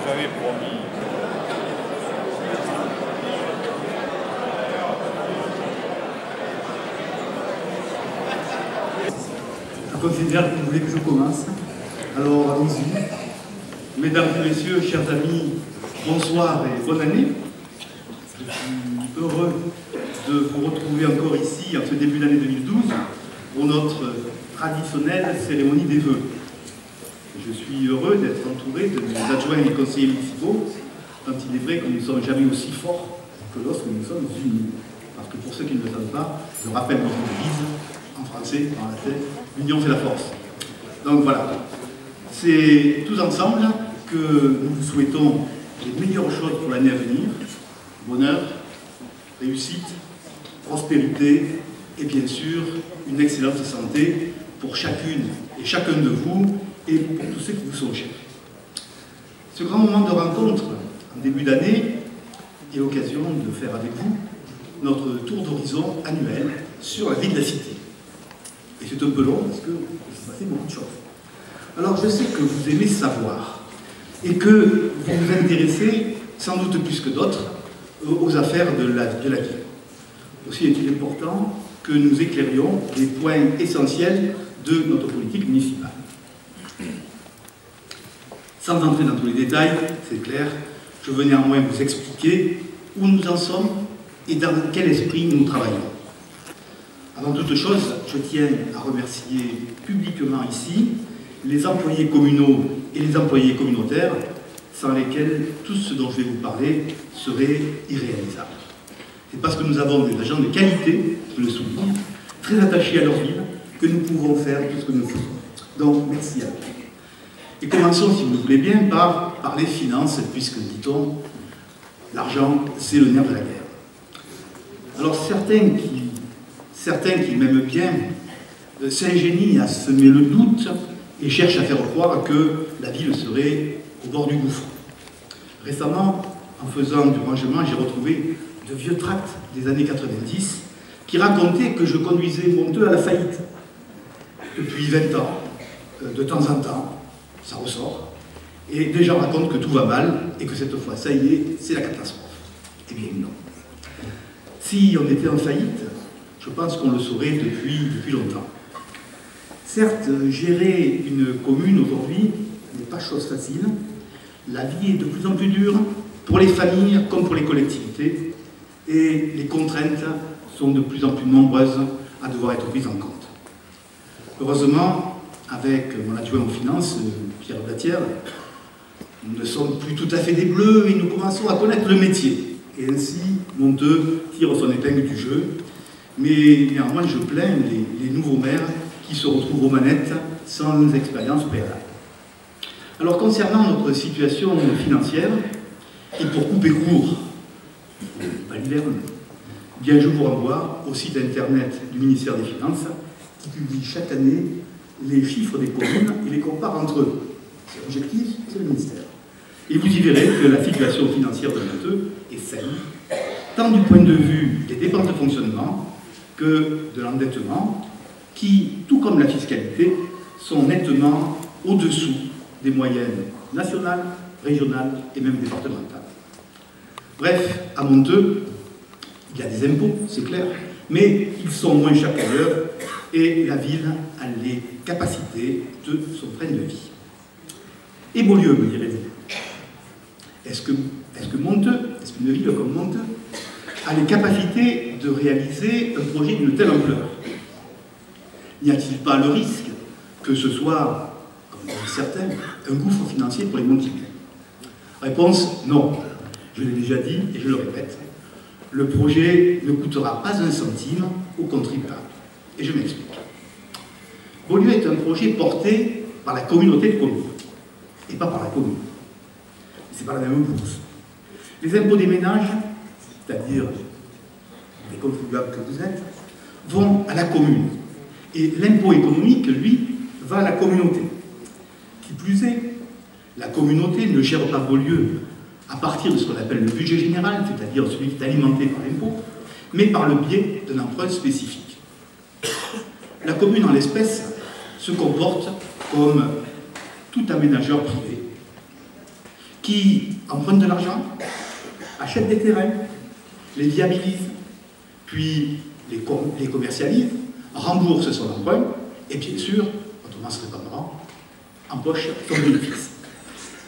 avais promis. Je considère que vous voulez que je commence. Alors, allons-y. Mesdames et messieurs, chers amis, bonsoir et bonne année. Je suis heureux de vous retrouver encore ici en ce début d'année 2012 pour notre traditionnelle cérémonie des vœux. Je suis heureux d'être entouré de mes adjoints et conseillers municipaux, quand il est vrai que nous ne sommes jamais aussi forts que lorsque nous sommes unis. Parce que pour ceux qui ne le savent pas, je rappelle notre devise, en français, en latin, l'union fait la force. Donc voilà, c'est tous ensemble que nous vous souhaitons les meilleures choses pour l'année à venir, bonheur, réussite, prospérité et bien sûr une excellente santé pour chacune et chacun de vous et pour tous ceux qui vous sont chers. Ce grand moment de rencontre en début d'année est l'occasion de faire avec vous notre tour d'horizon annuel sur la vie de la cité. Et c'est un peu long parce que s'est passé beaucoup de choses. Alors je sais que vous aimez savoir et que vous vous intéressez sans doute plus que d'autres aux affaires de la vie. Aussi est-il important que nous éclairions les points essentiels de notre politique municipale. Sans entrer dans tous les détails, c'est clair, je veux néanmoins vous expliquer où nous en sommes et dans quel esprit nous travaillons. Avant toute chose, je tiens à remercier publiquement ici les employés communaux et les employés communautaires sans lesquels tout ce dont je vais vous parler serait irréalisable. C'est parce que nous avons des agents de qualité, je le souligne, très attachés à leur ville, que nous pouvons faire tout ce que nous faisons. Donc, merci à vous. Et commençons, si vous le voulez bien, par parler finances, puisque, dit-on, l'argent, c'est le nerf de la guerre. Alors, certains qui m'aiment bien s'ingénient à semer le doute et cherchent à faire croire que la ville serait au bord du gouffre. Récemment, en faisant du rangement, j'ai retrouvé de vieux tracts des années 90 qui racontaient que je conduisais Monteux à la faillite. Depuis 20 ans, de temps en temps, ça ressort, et des gens racontent que tout va mal et que cette fois, ça y est, c'est la catastrophe. Eh bien non. Si on était en faillite, je pense qu'on le saurait depuis longtemps. Certes, gérer une commune aujourd'hui n'est pas chose facile. La vie est de plus en plus dure, pour les familles comme pour les collectivités, et les contraintes sont de plus en plus nombreuses à devoir être prises en compte. Heureusement, avec mon adjoint aux finances, Pierre Blatière, nous ne sommes plus tout à fait des bleus et nous commençons à connaître le métier. Et ainsi, Monteux tire son épingle du jeu. Mais néanmoins, je plains les nouveaux maires qui se retrouvent aux manettes sans expérience préalable. Alors, concernant notre situation financière, et pour couper court, pas l'hiverne, bien je vous renvoie au site internet du ministère des Finances qui publie chaque année les chiffres des communes et les compare entre eux. C'est l'objectif, c'est le ministère. Et vous y verrez que la situation financière de Monteux est saine, tant du point de vue des dépenses de fonctionnement que de l'endettement, qui, tout comme la fiscalité, sont nettement au-dessous des moyennes nationales, régionales et même départementales. Bref, à Monteux, il y a des impôts, c'est clair, mais ils sont moins chers qu'ailleurs et la ville a les capacités de son train de vie. Et Beaulieu, me direz-vous, est-ce que Monteux, est-ce qu'une ville comme Monteux a les capacités de réaliser un projet d'une telle ampleur? N'y a-t-il pas le risque que ce soit, comme disent certains, un gouffre financier pour les Montillais? Réponse, non. Je l'ai déjà dit et je le répète. Le projet ne coûtera pas un centime aux contribuables. Et je m'explique. Beaulieu est un projet porté par la communauté de communes, et pas par la commune. Ce n'est pas la même bourse. Les impôts des ménages, c'est-à-dire les contribuables que vous êtes, vont à la commune. Et l'impôt économique, lui, va à la communauté. Qui plus est, la communauté ne gère pas Beaulieu à partir de ce qu'on appelle le budget général, c'est-à-dire celui qui est alimenté par l'impôt, mais par le biais d'un emprunt spécifique. La commune, en l'espèce, se comporte comme tout aménageur privé, qui empruntent de l'argent, achètent des terrains, les viabilisent, puis les commercialisent, remboursent son emprunt, et bien sûr, autrement se répandra, empoche son bénéfice.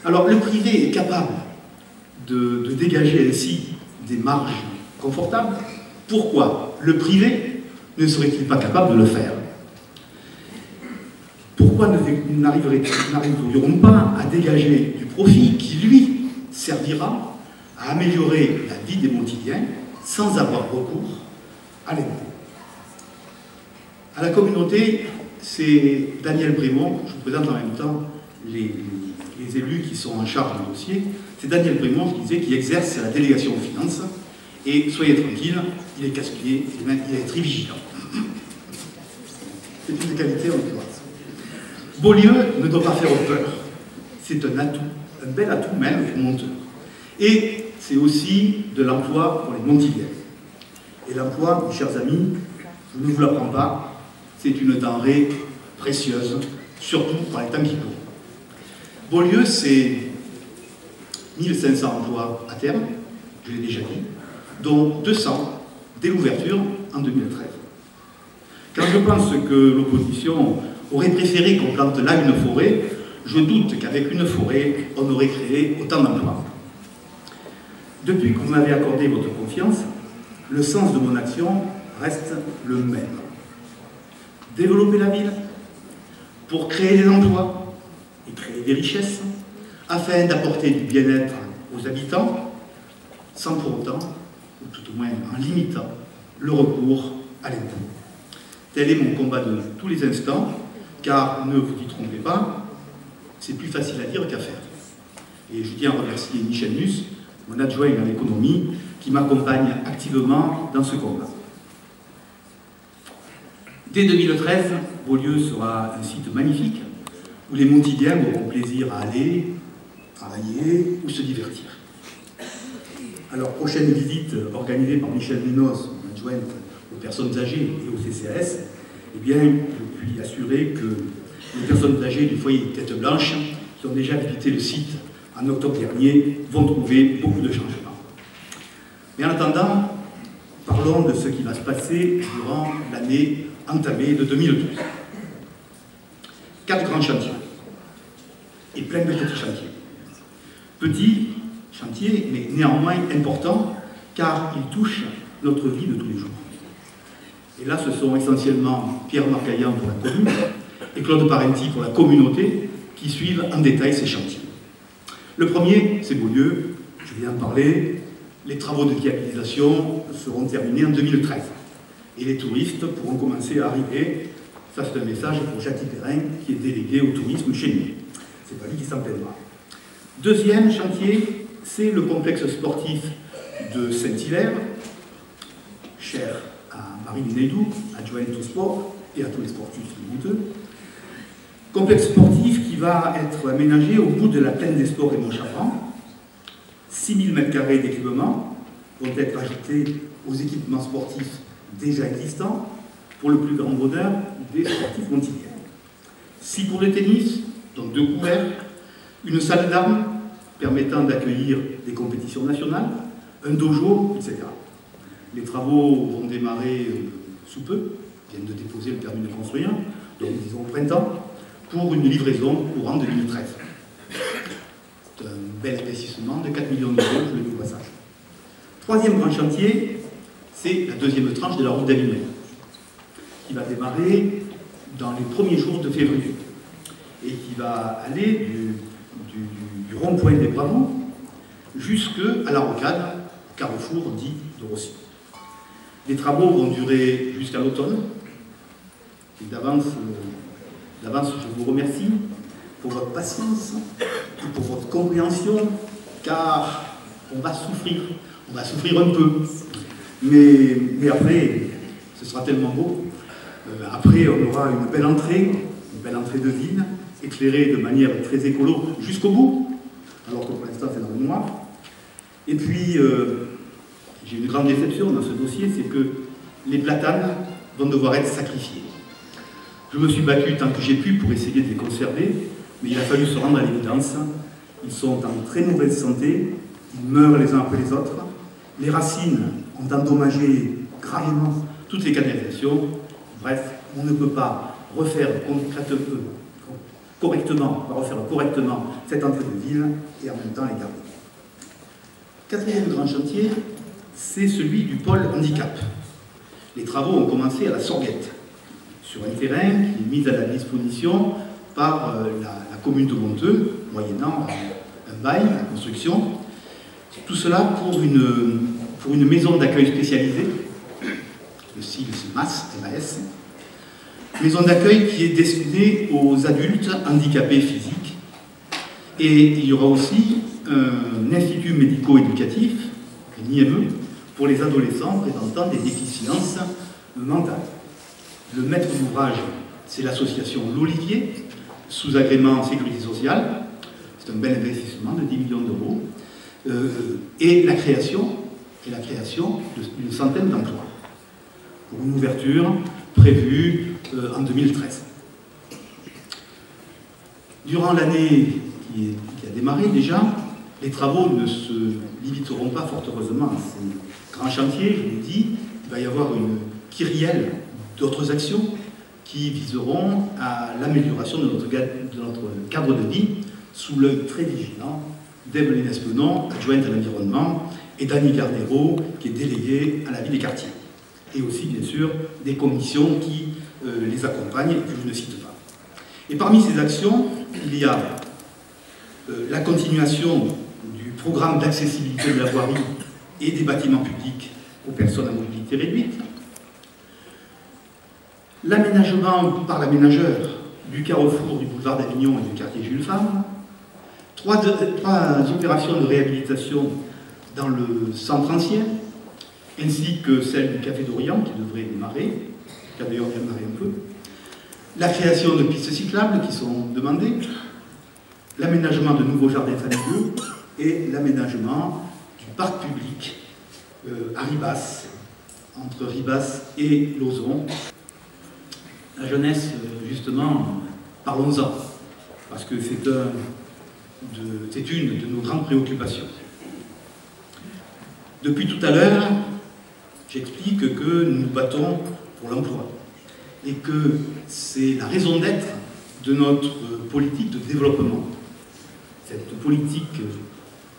Alors le privé est capable de dégager ainsi des marges confortables. Pourquoi le privé ne serait-il pas capable de le faire? Pourquoi n'arriverions pas à dégager du profit qui, lui, servira à améliorer la vie des Montiliens sans avoir recours à l'impôt? À la communauté, c'est Daniel Brémond, je vous présente en même temps les élus qui sont en charge du dossier, c'est Daniel Brémond qui exerce la délégation aux finances, et soyez tranquille, il est casse-pied, il est très vigilant. C'est une des qualités en l'occurrence. Beaulieu ne doit pas faire peur, c'est un atout, un bel atout même pour Monteux. Et c'est aussi de l'emploi pour les Montiliens. Et l'emploi, mes chers amis, je ne vous l'apprends pas, c'est une denrée précieuse, surtout pour les temps qui courent. Beaulieu, c'est 1500 emplois à terme, je l'ai déjà dit, dont 200 dès l'ouverture en 2013. Quand je pense que l'opposition aurait préféré qu'on plante là une forêt, je doute qu'avec une forêt, on aurait créé autant d'emplois. Depuis que vous m'avez accordé votre confiance, le sens de mon action reste le même. Développer la ville pour créer des emplois et créer des richesses, afin d'apporter du bien-être aux habitants, sans pour autant, ou tout au moins en limitant, le recours à l'impôt. Tel est mon combat de tous les instants, car ne vous y trompez pas, c'est plus facile à dire qu'à faire. Et je tiens à remercier Michel Nuss, mon adjoint à l'économie, qui m'accompagne activement dans ce combat. Dès 2013, Beaulieu sera un site magnifique où les Montiliens auront plaisir à aller, travailler ou se divertir. Alors, prochaine visite organisée par Michel Munoz, mon adjointe aux personnes âgées et au CCAS, eh bien, je puis assurer que les personnes âgées du foyer de Tête Blanche, qui ont déjà visité le site en octobre dernier, vont trouver beaucoup de changements. Mais en attendant, parlons de ce qui va se passer durant l'année entamée de 2012. 4 grands chantiers et plein de petits chantiers. Petits chantiers, mais néanmoins importants, car ils touchent notre vie de tous les jours. Et là, ce sont essentiellement Pierre Marcaillan pour la commune et Claude Parenti pour la communauté qui suivent en détail ces chantiers. Le premier, c'est Beaulieu, je viens d'en parler. Les travaux de viabilisation seront terminés en 2013. Et les touristes pourront commencer à arriver. Ça, c'est un message pour Jacques Perrin, qui est délégué au tourisme chez nous. C'est pas lui qui s'en plaindra. Deuxième chantier, c'est le complexe sportif de Saint-Hilaire, cher à Marie Lunédou, adjointe au sport et à tous les sportifs de Monteux. Complexe sportif qui va être aménagé au bout de la plaine des sports et Montchafran. 6000 m² d'équipements vont être ajoutés aux équipements sportifs déjà existants pour le plus grand bonheur des sportifs montiliens. 6 cours de tennis, dont 2 couverts, une salle d'armes permettant d'accueillir des compétitions nationales, un dojo, etc. Les travaux vont démarrer sous peu, viennent de déposer le permis de construire, donc disons au printemps, pour une livraison courant 2013. C'est un bel investissement de 4 millions d'euros, je le dis au passage. Troisième grand chantier, c'est la deuxième tranche de la route d'Avignon, qui va démarrer dans les premiers jours de février et qui va aller du rond-point des Bravos jusqu'à la rocade, carrefour dit de Rossi. Les travaux vont durer jusqu'à l'automne. Et d'avance, je vous remercie pour votre patience et pour votre compréhension, car on va souffrir un peu. Mais après, ce sera tellement beau. Après, on aura une belle entrée de ville, éclairée de manière très écolo jusqu'au bout, alors que pour l'instant c'est dans le noir. Et puis, j'ai une grande déception dans ce dossier, c'est que les platanes vont devoir être sacrifiés. Je me suis battu tant que j'ai pu pour essayer de les conserver, mais il a fallu se rendre à l'évidence. Ils sont en très mauvaise santé, ils meurent les uns après les autres. Les racines ont endommagé gravement toutes les canalisations. Bref, on ne peut pas refaire correctement cette entrée de ville et en même temps les garder. Quatrième grand chantier, c'est celui du pôle handicap. Les travaux ont commencé à la Sorguette, sur un terrain qui est mis à la disposition par la commune de Monteux, moyennant un bail, la construction. Tout cela pour une maison d'accueil spécialisée, le SIL MAS, maison d'accueil qui est destinée aux adultes handicapés physiques. Et il y aura aussi un institut médico-éducatif, un IME, pour les adolescents présentant des déficiences mentales. Le maître d'ouvrage, c'est l'association L'Olivier, sous agrément sécurité sociale. C'est un bel investissement de 10 millions d'euros. Et la création d'une centaine d'emplois, pour une ouverture prévue en 2013. Durant l'année qui a démarré déjà, les travaux ne se limiteront pas, fort heureusement, à ces grands chantiers. Je l'ai dit, il va y avoir une kyrielle d'autres actions qui viseront à l'amélioration de notre cadre de vie sous l'œil très vigilant d'Evelyne Espenon, adjointe à l'environnement, et d'Annie Gardero, qui est déléguée à la vie des quartiers. Et aussi, bien sûr, des commissions qui les accompagnent et que je ne cite pas. Et parmi ces actions, il y a la continuation du programme d'accessibilité de la voirie et des bâtiments publics aux personnes à mobilité réduite, l'aménagement par l'aménageur du carrefour du boulevard d'Avignon et du quartier Jules Favre, trois opérations de réhabilitation dans le centre ancien, ainsi que celle du Café d'Orient qui devrait démarrer, qui a d'ailleurs démarré un peu, la création de pistes cyclables qui sont demandées, l'aménagement de nouveaux jardins familiaux et l'aménagement du parc public à Ribas, entre Ribas et Lauzon. La jeunesse, justement, parlons-en, parce que c'est une de nos grandes préoccupations. Depuis tout à l'heure, j'explique que nous nous battons pour l'emploi et que c'est la raison d'être de notre politique de développement. Cette politique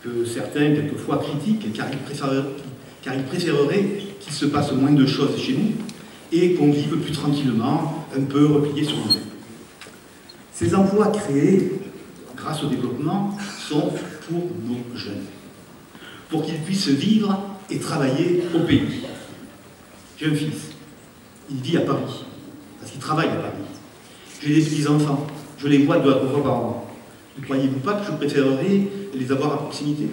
que certains, quelquefois, critiquent car ils préféreraient qu'il se passe moins de choses chez nous et qu'on vive plus tranquillement, un peu replié sur nous-mêmes. Ces emplois créés grâce au développement sont pour nos jeunes, pour qu'ils puissent vivre et travailler au pays. J'ai un fils, il vit à Paris, parce qu'il travaille à Paris. J'ai des petits-enfants, je les vois 2 à 3 fois par an. Ne croyez-vous pas que je préférerais les avoir à proximité?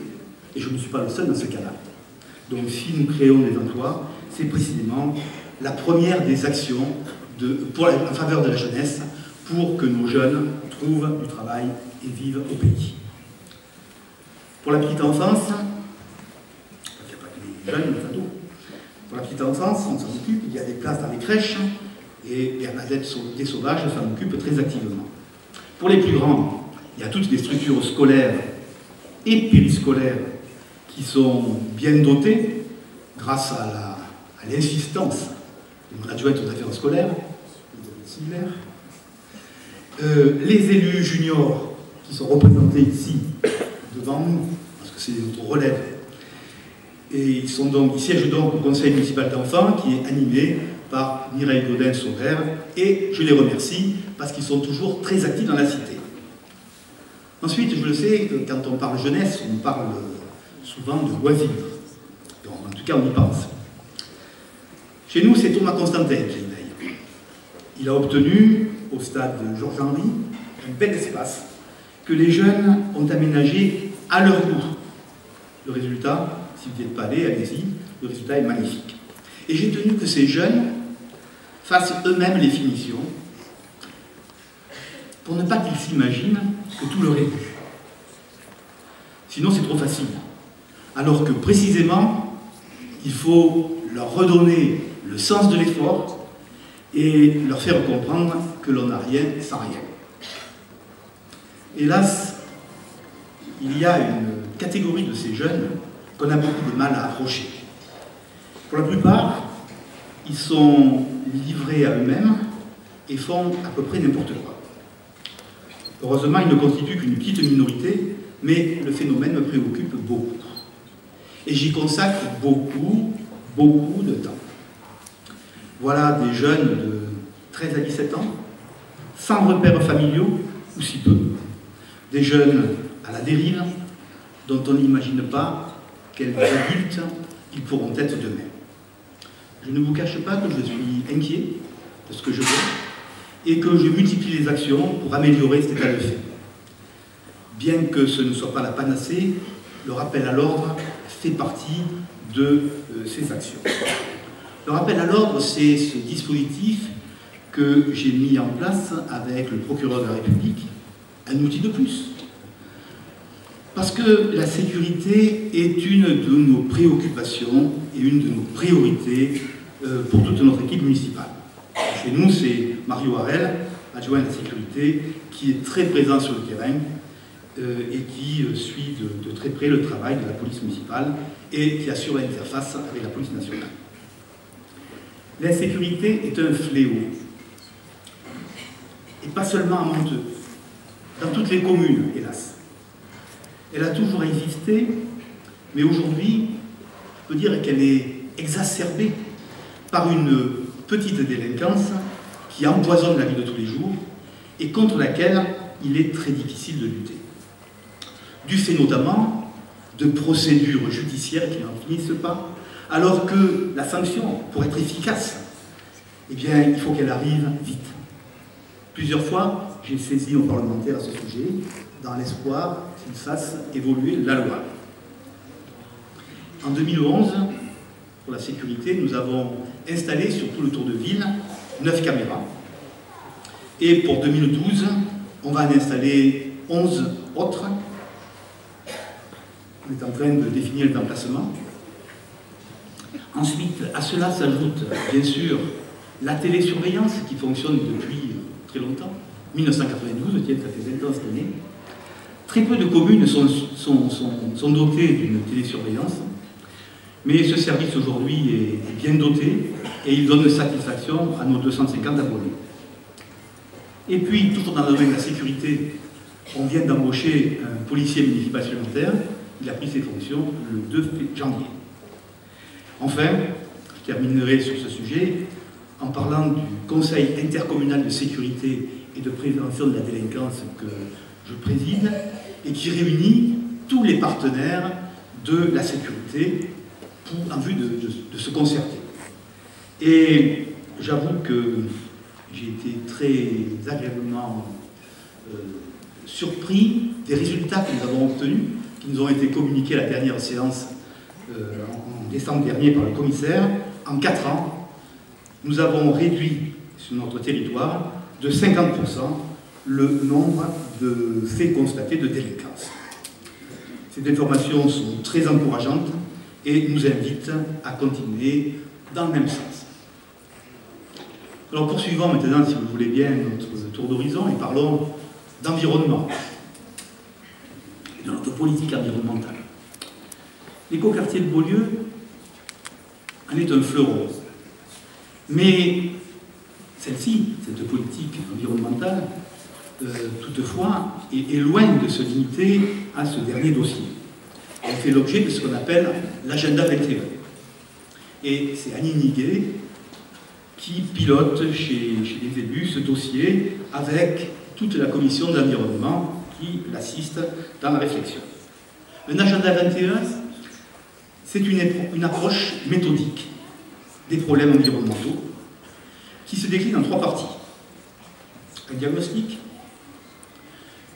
Et je ne suis pas le seul dans ce cas-là. Donc si nous créons des emplois, c'est précisément la première des actions en faveur de la jeunesse pour que nos jeunes trouvent du travail et vivent au pays. Pour la petite enfance, il n'y a pas que les jeunes, les ados. Pour la petite enfance, on s'en occupe, il y a des places dans les crèches et Bernadette des Sauvages s'en occupe très activement. Pour les plus grands, il y a toutes les structures scolaires et périscolaires qui sont bien dotées grâce à l'insistance de mon adjointe aux affaires scolaires, les élus juniors qui sont représentés ici devant nous, parce que c'est notre relève. Et ils siègent donc au conseil municipal d'enfants qui est animé par Mireille Gaudin-Sauvert et je les remercie parce qu'ils sont toujours très actifs dans la cité. Ensuite, je le sais, quand on parle jeunesse, on parle souvent de loisirs. En tout cas, on y pense. Chez nous, c'est Thomas Constantin qui veille. Il a obtenu, au stade de Georges-Henri, un bel espace que les jeunes ont aménagé à leur goût. Le résultat, si vous n'êtes pas allé, allez-y, le résultat est magnifique. Et j'ai tenu que ces jeunes fassent eux-mêmes les finitions pour ne pas qu'ils s'imaginent que tout leur est dû. Sinon, c'est trop facile. Alors que, précisément, il faut leur redonner le sens de l'effort et leur faire comprendre que l'on n'a rien sans rien. Hélas, il y a une catégorie de ces jeunes qu'on a beaucoup de mal à approcher. Pour la plupart, ils sont livrés à eux-mêmes et font à peu près n'importe quoi. Heureusement, ils ne constituent qu'une petite minorité, mais le phénomène me préoccupe beaucoup. Et j'y consacre beaucoup de temps. Voilà des jeunes de 13 à 17 ans, sans repères familiaux, ou si peu. Des jeunes à la dérive, dont on n'imagine pas quels adultes ils pourront être demain. Je ne vous cache pas que je suis inquiet de ce que je vois et que je multiplie les actions pour améliorer cet état de fait. Bien que ce ne soit pas la panacée, le rappel à l'ordre fait partie de ces actions. Le rappel à l'ordre, c'est ce dispositif que j'ai mis en place avec le procureur de la République, un outil de plus. Parce que la sécurité est une de nos préoccupations et une de nos priorités pour toute notre équipe municipale. Chez nous, c'est Mario Harel, adjoint à la sécurité, qui est très présent sur le terrain et qui suit de très près le travail de la police municipale et qui assure l'interface avec la police nationale. L'insécurité est un fléau, et pas seulement à Monteux, dans toutes les communes, hélas. Elle a toujours existé, mais aujourd'hui, je peux dire qu'elle est exacerbée par une petite délinquance qui empoisonne la vie de tous les jours et contre laquelle il est très difficile de lutter. Du fait notamment de procédures judiciaires qui n'en finissent pas, alors que la sanction, pour être efficace, eh bien, il faut qu'elle arrive vite. Plusieurs fois, j'ai saisi nos parlementaires à ce sujet, dans l'espoir qu'ils fassent évoluer la loi. En 2011, pour la sécurité, nous avons installé sur tout le tour de ville 9 caméras. Et pour 2012, on va en installer 11 autres. On est en train de définir les emplacements. Ensuite, à cela s'ajoute, bien sûr, la télésurveillance qui fonctionne depuis très longtemps. 1992, tiens, ça fait 20 ans cette année. Très peu de communes sont dotées d'une télésurveillance, mais ce service aujourd'hui est bien doté et il donne satisfaction à nos 250 abonnés. Et puis, toujours dans le domaine de la sécurité, on vient d'embaucher un policier municipal supplémentaire. Il a pris ses fonctions le 2 janvier. Enfin, je terminerai sur ce sujet en parlant du Conseil intercommunal de sécurité et de prévention de la délinquance que je préside et qui réunit tous les partenaires de la sécurité en vue de se concerter. Et j'avoue que j'ai été très agréablement surpris des résultats que nous avons obtenus, qui nous ont été communiqués à la dernière séance en décembre dernier par le commissaire. En 4 ans, nous avons réduit sur notre territoire de 50% le nombre de faits constatés de délinquance. Ces informations sont très encourageantes et nous invitent à continuer dans le même sens. Alors poursuivons maintenant, si vous voulez bien, notre tour d'horizon et parlons d'environnement et de notre politique environnementale. L'écoquartier de Beaulieu en est un fleuron. Mais celle-ci, cette politique environnementale, toutefois, est loin de se limiter à ce dernier dossier. Elle fait l'objet de ce qu'on appelle l'agenda 21. Et c'est Annie Niguet qui pilote chez les élus ce dossier avec toute la commission d'environnement qui l'assiste dans la réflexion. Un agenda 21, c'est une approche méthodique des problèmes environnementaux qui se décline en 3 parties. Un diagnostic,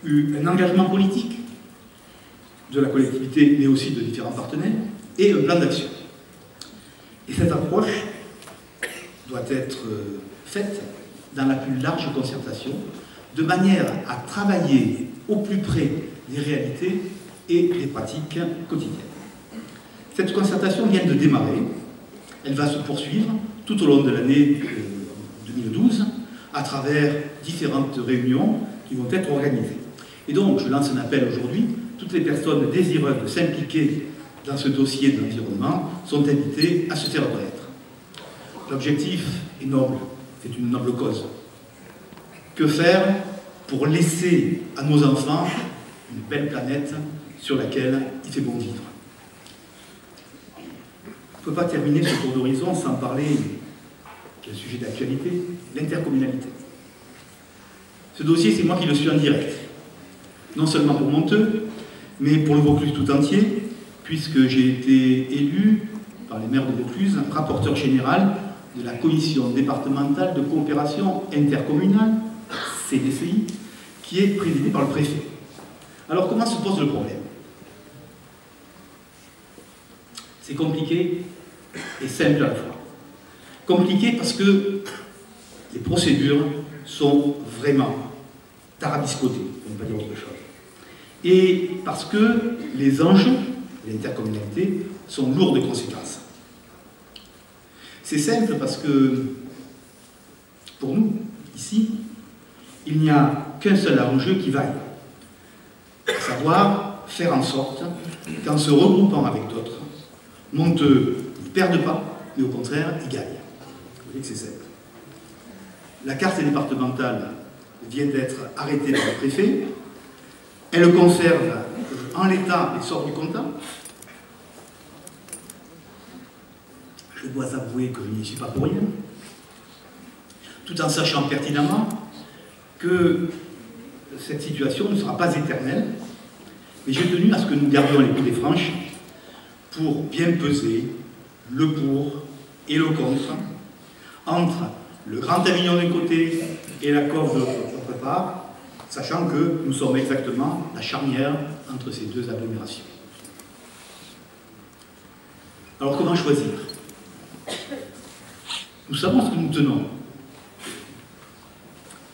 un engagement politique de la collectivité, mais aussi de différents partenaires, et un plan d'action. Et cette approche doit être faite dans la plus large concertation, de manière à travailler au plus près des réalités et des pratiques quotidiennes. Cette concertation vient de démarrer, elle va se poursuivre tout au long de l'année 2012 à travers différentes réunions qui vont être organisées. Et donc, je lance un appel aujourd'hui toutes les personnes désireuses de s'impliquer dans ce dossier de l'environnement sont invitées à se faire connaître. L'objectif est noble, c'est une noble cause. Que faire pour laisser à nos enfants une belle planète sur laquelle il fait bon vivre? On ne peut pas terminer ce tour d'horizon sans parler d'un sujet d'actualité, l'intercommunalité. Ce dossier, c'est moi qui le suis en direct. Non seulement pour Monteux, mais pour le Vaucluse tout entier, puisque j'ai été élu par les maires de Vaucluse, rapporteur général de la commission départementale de coopération intercommunale, CDCI, qui est présidée par le préfet. Alors comment se pose le problème? C'est compliqué et simple à la fois. Compliqué parce que les procédures sont vraiment tarabiscotées, on ne peut pas dire autre chose. Et parce que les enjeux de l'intercommunalité sont lourds de conséquences. C'est simple parce que, pour nous, ici, il n'y a qu'un seul enjeu qui vaille, à savoir faire en sorte qu'en se regroupant avec d'autres, Monteux ne perde pas, mais au contraire, il gagne. Vous voyez que c'est simple. La carte départementale vient d'être arrêtée par le préfet. Elle conserve en l'état les sorts du comptant. Je dois avouer que je n'y suis pas pour rien, tout en sachant pertinemment que cette situation ne sera pas éternelle, mais j'ai tenu à ce que nous gardions les coups des franches pour bien peser le pour et le contre entre le Grand Avignon d'un côté et la Corse de l'autre part, sachant que nous sommes exactement la charnière entre ces deux agglomérations. Alors comment choisir? Nous savons ce que nous tenons,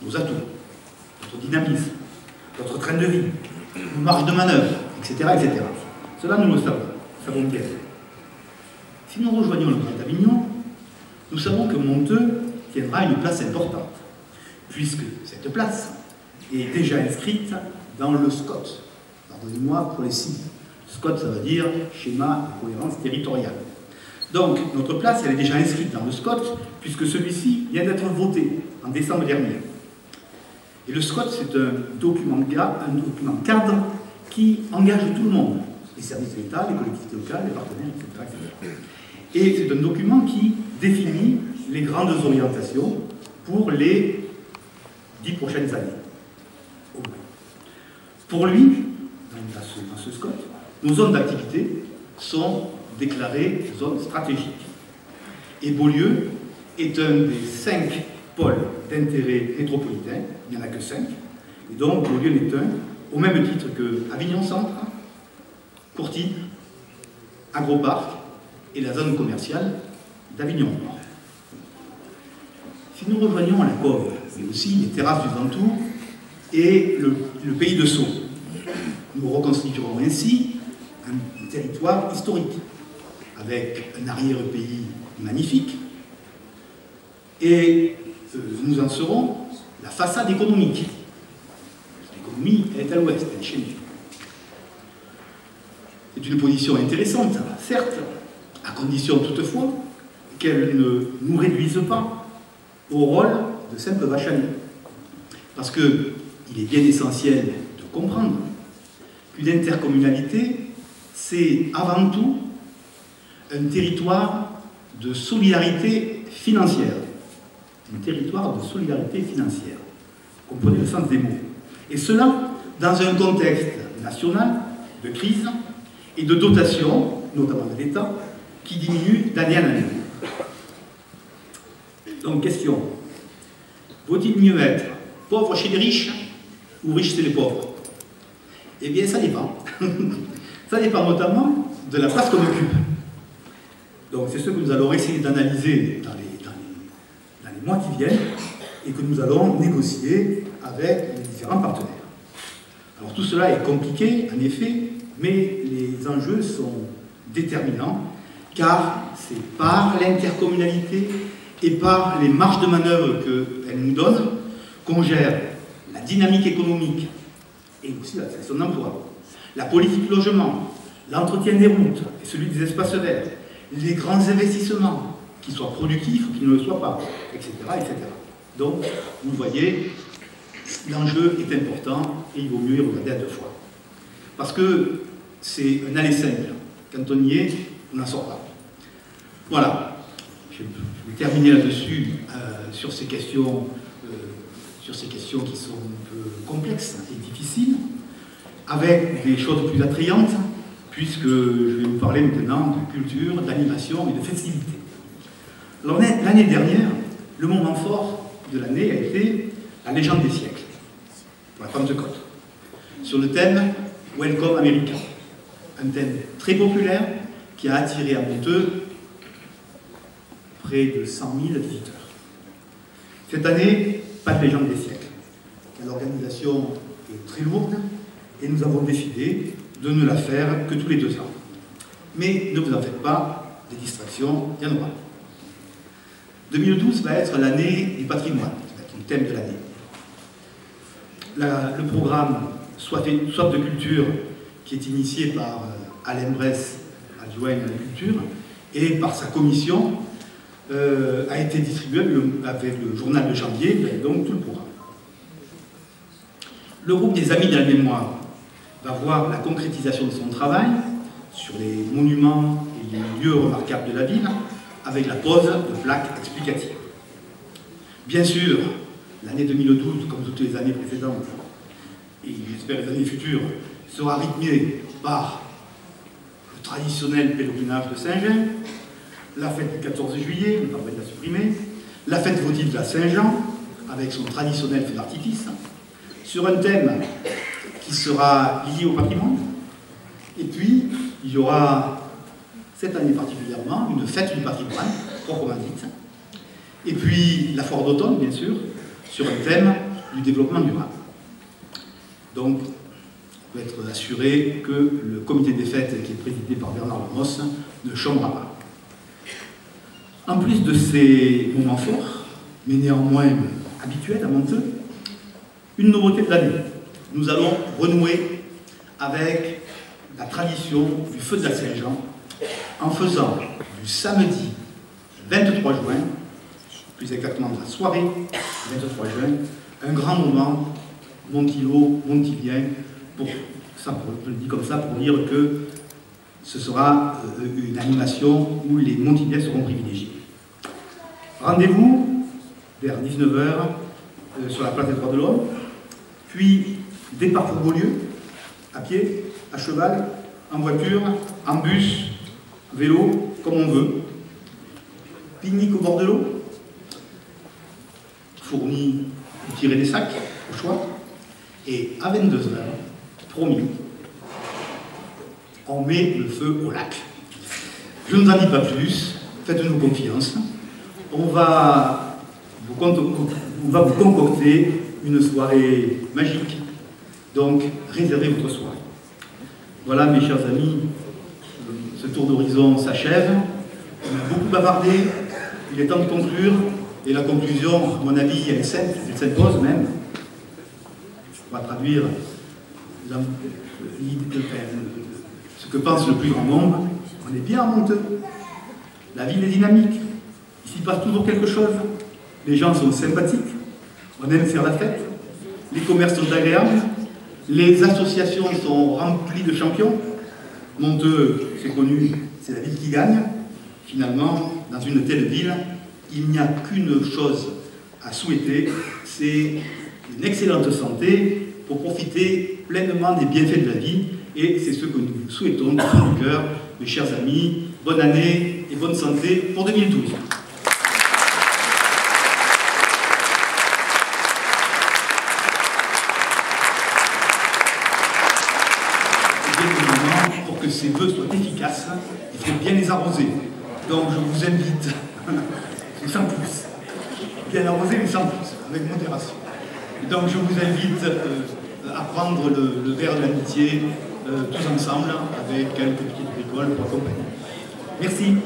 nos atouts, notre dynamisme, notre train de vie, nos marges de manœuvre, etc., etc. Cela, nous le savons bien. Si nous rejoignons le Grand Avignon, nous savons que Monteux tiendra une place importante, puisque cette place est déjà inscrite dans le SCOT. Pardonnez-moi pour les signes. SCOT, ça veut dire schéma de cohérence territoriale. Donc, notre place, elle est déjà inscrite dans le SCOT, puisque celui-ci vient d'être voté en décembre dernier. Et le SCOT, c'est un document cadre qui engage tout le monde, les services de l'État, les collectivités locales, les partenaires, etc., etc. Et c'est un document qui définit les grandes orientations pour les 10 prochaines années. Pour lui, dans ce SCOT, nos zones d'activité sont déclarées zones stratégiques. Et Beaulieu est un des 5 pôles d'intérêt métropolitain, il n'y en a que 5, et donc Beaulieu n'est un, au même titre que Avignon-Centre, Courtine, Agroparc et la zone commerciale d'Avignon-Nord. Si nous rejoignons la Cove, mais aussi les terrasses du Ventoux et le pays de Sceaux, nous reconstituerons ainsi un territoire historique, avec un arrière-pays magnifique, et nous en serons la façade économique. L'économie est à l'ouest, elle est chez nous. C'est une position intéressante, certes, à condition toutefois qu'elle ne nous réduise pas au rôle de simple vache à lait. Parce qu'il est bien essentiel de comprendre qu'une intercommunalité, c'est avant tout un territoire de solidarité financière. Un territoire de solidarité financière. Comprenez le sens des mots. Et cela dans un contexte national de crise et de dotation, notamment de l'État, qui diminue d'année en année. Donc, question. Vaut-il mieux être pauvre chez les riches ou riche chez les pauvres? Eh bien, ça dépend. Ça dépend notamment de la place qu'on occupe. Donc, c'est ce que nous allons essayer d'analyser dans les mois qui viennent et que nous allons négocier avec les différents partenaires. Alors, tout cela est compliqué, en effet, mais les enjeux sont déterminants, car c'est par l'intercommunalité et par les marges de manœuvre qu'elle nous donne qu'on gère la dynamique économique et aussi la création d'emplois, la politique logement, l'entretien des routes et celui des espaces verts, les grands investissements, qu'ils soient productifs ou qu'ils ne le soient pas, etc., etc. Donc, vous voyez, l'enjeu est important et il vaut mieux y regarder à deux fois. Parce que c'est un aller simple. Quand on y est, on n'en sort pas. Voilà. Je vais terminer là-dessus sur ces questions qui sont un peu complexes et difficiles, avec des choses plus attrayantes, puisque je vais vous parler maintenant de culture, d'animation et de festivité. Alors, l'année dernière, le moment fort de l'année a été la légende des siècles, pour la Pentecôte, sur le thème Welcome America, un thème très populaire qui a attiré à Monteux près de 100 000 visiteurs. Cette année, pas de légende des siècles. L'organisation est très lourde et nous avons décidé de ne la faire que tous les 2 ans. Mais ne vous en faites pas, des distractions, il y en aura. 2012 va être l'année du patrimoine, c'est le thème de l'année. Le programme Soif de culture, qui est initié par Alain Bress, adjoint à la culture, et par sa commission, a été distribué avec le journal de janvier, donc tout le programme. Le groupe des Amis de la Mémoire va voir la concrétisation de son travail sur les monuments et les lieux remarquables de la ville, avec la pose de plaques explicatives. Bien sûr, l'année 2012, comme toutes les années précédentes, et j'espère les années futures, sera rythmée par le traditionnel pèlerinage de Saint-Jean, la fête du 14 juillet, on ne va pas la supprimer, la fête votive de la Saint-Jean, avec son traditionnel feu d'artifice, sur un thème qui sera lié au patrimoine, et puis il y aura, cette année particulièrement, une fête du patrimoine, proprement dite, et puis la foire d'automne, bien sûr, sur un thème du développement durable. Donc, on peut être assuré que le comité des fêtes, qui est présidé par Bernard Lamos, ne chômera pas. En plus de ces moments forts, mais néanmoins habituels à Monteux, une nouveauté de l'année. Nous allons renouer avec la tradition du feu de la Saint-Jean en faisant du samedi 23 juin, plus exactement de la soirée 23 juin, un grand moment montilien, je le dis comme ça pour dire que ce sera une animation où les Montiliens seront privilégiés. Rendez-vous vers 19 h sur la place des Droits de l'Homme, puis départ pour Beaulieu, à pied, à cheval, en voiture, en bus, vélo, comme on veut. Pique-nique au bord de l'eau, fourni ou tirer des sacs, au choix. Et à 22 h, promis, on met le feu au lac. Je ne vous en dis pas plus, faites-nous confiance. On va vous concocter une soirée magique, donc réservez votre soirée. Voilà mes chers amis, ce tour d'horizon s'achève. On a beaucoup bavardé, il est temps de conclure, et la conclusion, à mon avis, elle est simple, elle s'impose même. On va traduire ce que pense le plus grand nombre. On est bien à Monteux. La ville est dynamique. Il s'y passe toujours quelque chose. Les gens sont sympathiques. On aime faire la fête. Les commerces sont agréables. Les associations sont remplies de champions. Monteux, c'est connu, c'est la ville qui gagne. Finalement, dans une telle ville, il n'y a qu'une chose à souhaiter, c'est une excellente santé pour profiter pleinement des bienfaits de la vie. Et c'est ce que nous souhaitons du fond du cœur, mes chers amis. Bonne année et bonne santé pour 2012. Pour que ces vœux soient efficaces, il faut bien les arroser. Donc je vous invite, sans plus, bien arroser mais sans plus, avec modération. Donc je vous invite à prendre le verre de l'amitié tous ensemble avec quelques petites bricoles pour accompagner. Merci.